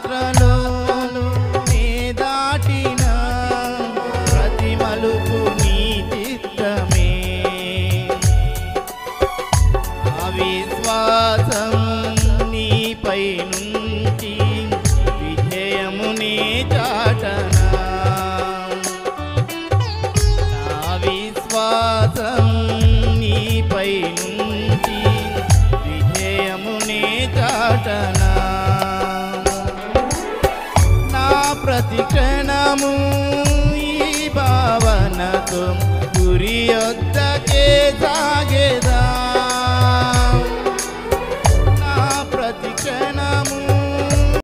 యాత్రలో నే దాటిన ప్రతి మలుపు నీ చిత్తమే అవిశ్వాసం నీపై నుంచి విజయమునే చాటనా నా విశ్వాసం నీపై నుంచి విజయమునే చాటనా నా ప్రతి క్షణము ఈ భావనతో గురి యొద్దకే సాగేదా